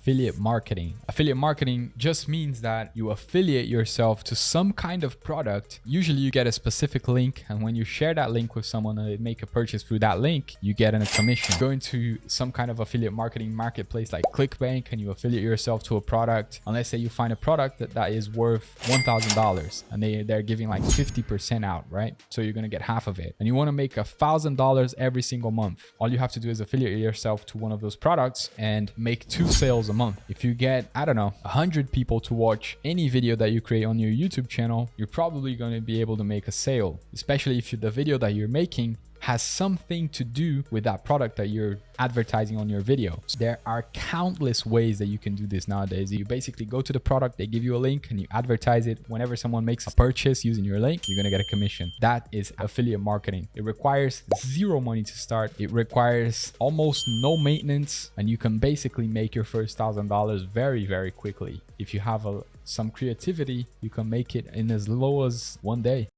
affiliate marketing. Affiliate marketing just means that you affiliate yourself to some kind of product. Usually you get a specific link, and when you share that link with someone and they make a purchase through that link, you get a commission. Go into some kind of affiliate marketing marketplace like ClickBank and you affiliate yourself to a product. And let's say you find a product that is worth $1,000 and they're giving like 50% out, right? So you're going to get half of it. And you want to make $1,000 every single month. All you have to do is affiliate yourself to one of those products and make 2 sales a month. If you get, I don't know, 100 people to watch any video that you create on your YouTube channel, you're probably going to be able to make a sale, especially if the video that you're making has something to do with that product that you're advertising on your video. So there are countless ways that you can do this nowadays. You basically go to the product, they give you a link and you advertise it. Whenever someone makes a purchase using your link, you're gonna get a commission. That is affiliate marketing. It requires zero money to start. It requires almost no maintenance, and you can basically make your first $1,000 very, very quickly. If you have some creativity, you can make it in as low as 1 day.